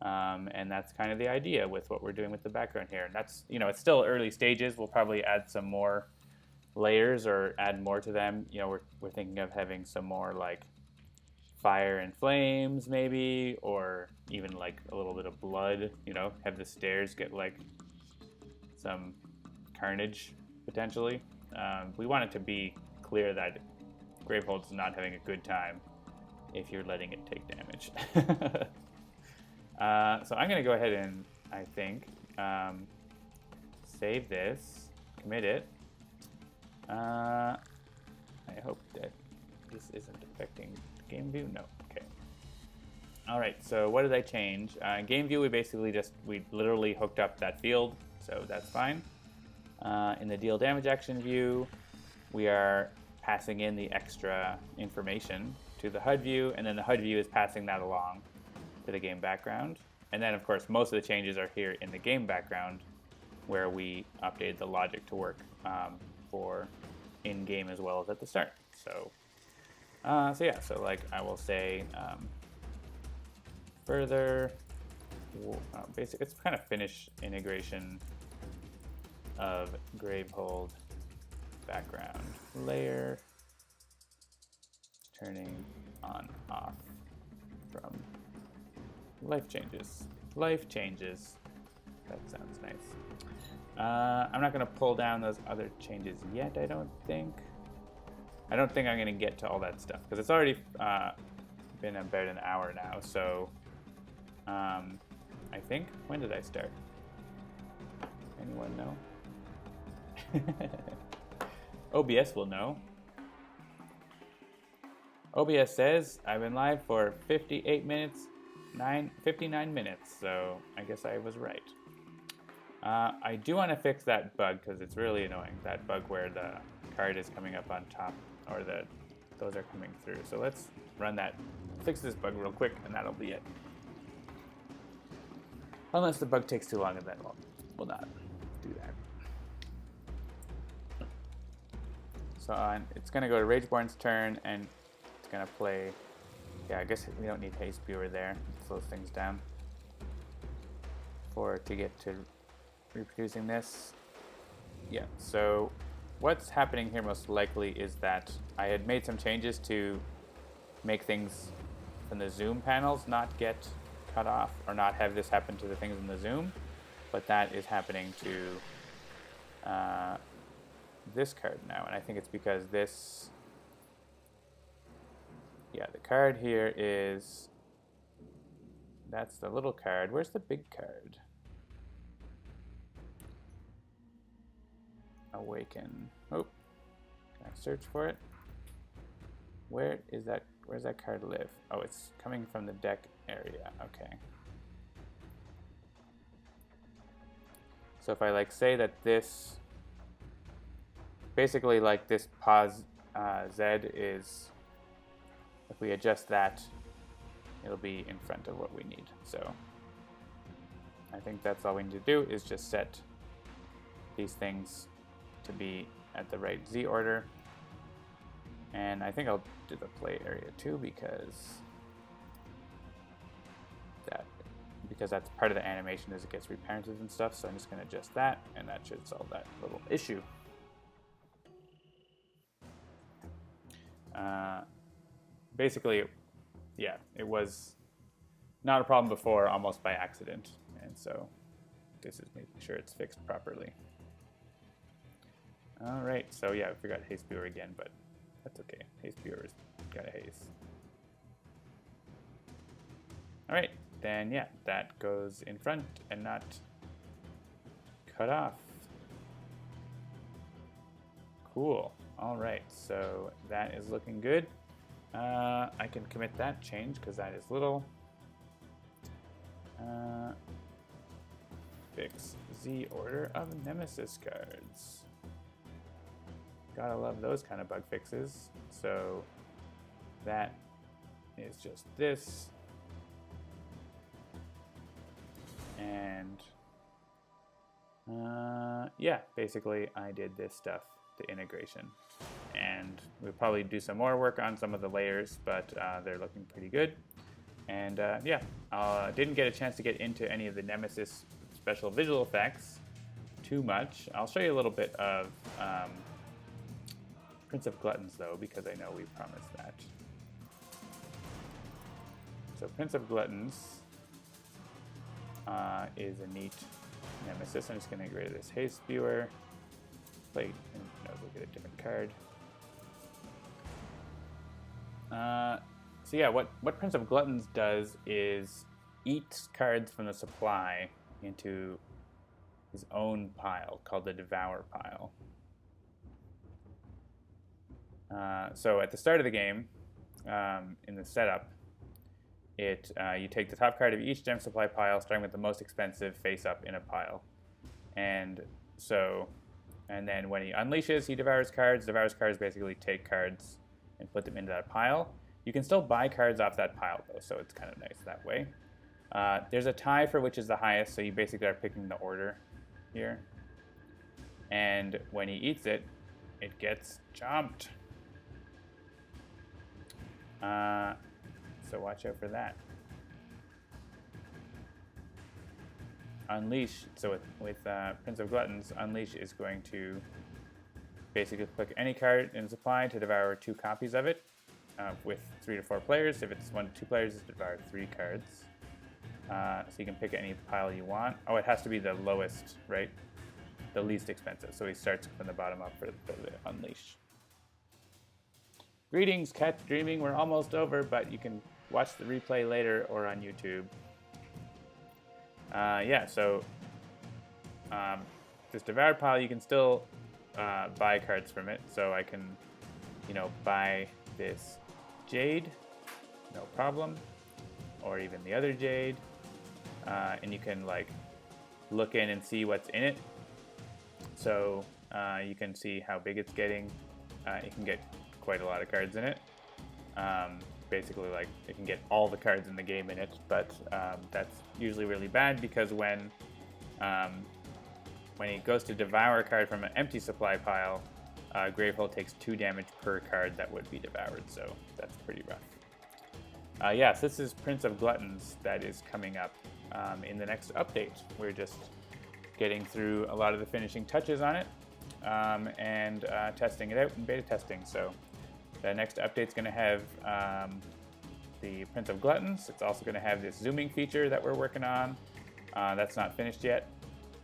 And that's kind of the idea with what we're doing with the background here. And that's, you know, it's still early stages. We'll probably add some more layers or add more to them. You know, we're thinking of having some more like fire and flames maybe, or even like a little bit of blood, you know, have the stairs get like some carnage potentially. We want it to be clear that Gravehold's not having a good time if you're letting it take damage. So I'm going to go ahead and, I think, save this, commit it. I hope that this isn't affecting game view. No, okay. All right, so what did I change? Game view, we literally hooked up that field, so that's fine. In the deal damage action view, we are passing in the extra information to the HUD view, and then the HUD view is passing that along to the game background. And then, of course, most of the changes are here in the game background, where we updated the logic to work for in-game as well as at the start. So yeah, so like I will say further, basically it's kind of finish integration of Gravehold background layer, turning on off from life changes. Life changes. That sounds nice. I'm not going to pull down those other changes yet, I don't think. I don't think I'm going to get to all that stuff, because it's already been about an hour now, so I think, when did I start? Anyone know? OBS will know. OBS says I've been live for 59 minutes, so I guess I was right. I do want to fix that bug because it's really annoying, that bug where the card is coming up on top, or those are coming through. So let's run that, fix this bug real quick, and that'll be it. Unless the bug takes too long, and then we'll not do that. So it's going to go to Rageborn's turn, and it's going to play. Yeah, I guess we don't need Haste Viewer there. It slows things down to get to reproducing this. Yeah, so what's happening here most likely is that I had made some changes to make things from the zoom panels not get cut off, or not have this happen to the things in the zoom, but that is happening to this card now, and I think it's because this, yeah, the card here is, that's the little card. Where's the big card? Awaken. Oh, can I search for it? Where is that? Where's that card live? Oh, it's coming from the deck area. Okay. So if I like say that this, basically like this pause Z is, if we adjust that, it'll be in front of what we need. So I think that's all we need to do, is just set these things to be at the right Z order. And I think I'll do the play area too, because that's part of the animation as it gets reparented and stuff. So I'm just going to adjust that, and that should solve that little issue. Basically, yeah, it was not a problem before, almost by accident, and so this is making sure it's fixed properly. All right, so yeah, I forgot Haste Viewer again, but that's okay. Haste Viewer's got a haste. All right, then yeah, that goes in front and not cut off. Cool. Cool. All right, so that is looking good. I can commit that change because that is little. Fix the order of Nemesis cards. Gotta love those kind of bug fixes. So that is just this. And yeah, basically I did this stuff, the integration. And we'll probably do some more work on some of the layers, but they're looking pretty good. And yeah, didn't get a chance to get into any of the Nemesis special visual effects too much. I'll show you a little bit of Prince of Gluttons, though, because I know we promised that. So Prince of Gluttons is a neat Nemesis. I'm just going to get rid of this Haze Spewer. Play, no, we'll get a different card. So yeah, what Prince of Gluttons does is eats cards from the supply into his own pile called the Devour pile. So at the start of the game, in the setup, you take the top card of each gem supply pile, starting with the most expensive face up in a pile. And then when he unleashes, he devours cards. Devours cards basically take cards and put them into that pile. You can still buy cards off that pile, though, so it's kind of nice that way. There's a tie for which is the highest, so you basically are picking the order here. And when he eats it, it gets chomped. So watch out for that. Unleash, so with Prince of Gluttons, Unleash is going to basically click any card in supply to devour 2 copies of it with 3 to 4 players. If it's 1 to 2 players, it's devour 3 cards. So you can pick any pile you want. Oh, it has to be the lowest, right? The least expensive. So he starts from the bottom up for the Unleash. Greetings, Cat Dreaming. We're almost over, but you can watch the replay later or on YouTube. Yeah, so this devoured pile, you can still buy cards from it. So I can, buy this Jade, no problem, or even the other Jade, and you can look in and see what's in it. So you can see how big it's getting. It can get quite a lot of cards in it. Basically, it can get all the cards in the game in it, but that's usually really bad because when he goes to devour a card from an empty supply pile, Gravehold takes 2 damage per card that would be devoured, so that's pretty rough. Yes, this is Prince of Gluttons that is coming up in the next update. We're just getting through a lot of the finishing touches on it and testing it out in beta testing. So the next update's going to have the Prince of Gluttons. It's also going to have this zooming feature that we're working on. That's not finished yet.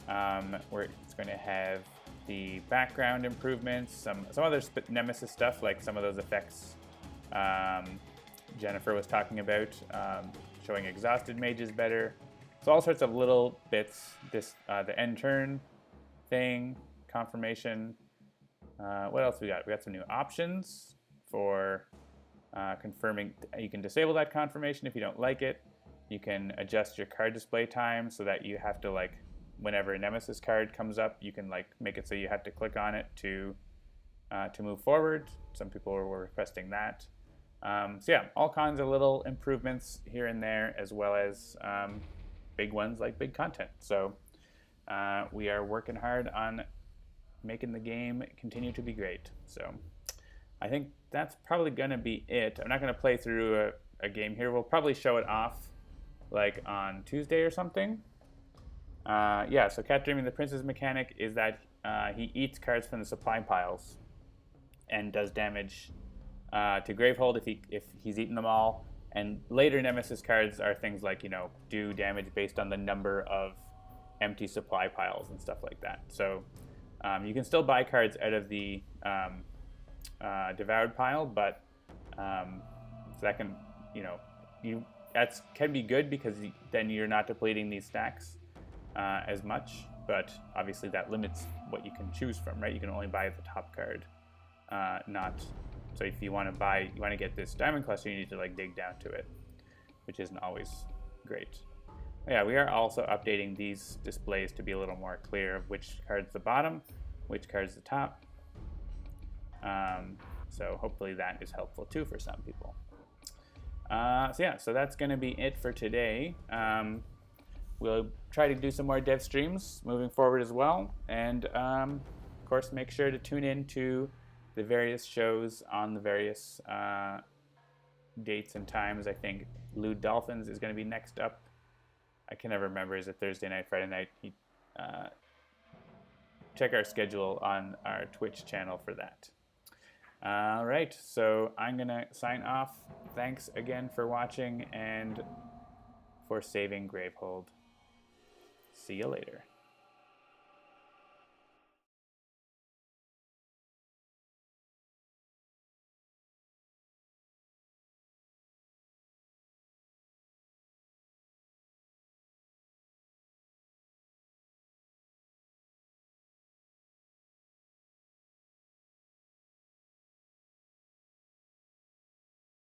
It's going to have the background improvements, some other Nemesis stuff, like some of those effects Jennifer was talking about, showing exhausted mages better. So all sorts of little bits. The end turn thing, confirmation. What else we got? We got some new options for confirming. You can disable that confirmation if you don't like it. You can adjust your card display time so that you have to whenever a Nemesis card comes up, you can make it so you have to click on it to move forward. Some people were requesting that. So yeah, all kinds of little improvements here and there, as well as big ones like big content. So we are working hard on making the game continue to be great. So I think that's probably going to be it. I'm not going to play through a game here. We'll probably show it off on Tuesday or something. Yeah, so Cat Dreaming, the Prince's mechanic is that he eats cards from the supply piles and does damage to Gravehold if he's eaten them all. And later Nemesis cards are things like, do damage based on the number of empty supply piles and stuff like that. So you can still buy cards out of the devoured pile, but so that can, that can be good because then you're not depleting these stacks as much, but obviously that limits what you can choose from, right? You can only buy the top card not. So if you want to get this diamond cluster, you need to like dig down to it, which isn't always great. Yeah, we are also updating these displays to be a little more clear of which card's the bottom, which card's the top. So hopefully that is helpful too for some people. So that's going to be it for today. We'll try to do some more dev streams moving forward as well. And of course, make sure to tune in to the various shows on the various dates and times. I think Lewd Dolphins is going to be next up. I can never remember. Is it Thursday night, Friday night? Check our schedule on our Twitch channel for that. All right, so I'm going to sign off. Thanks again for watching and for saving Gravehold. See you later.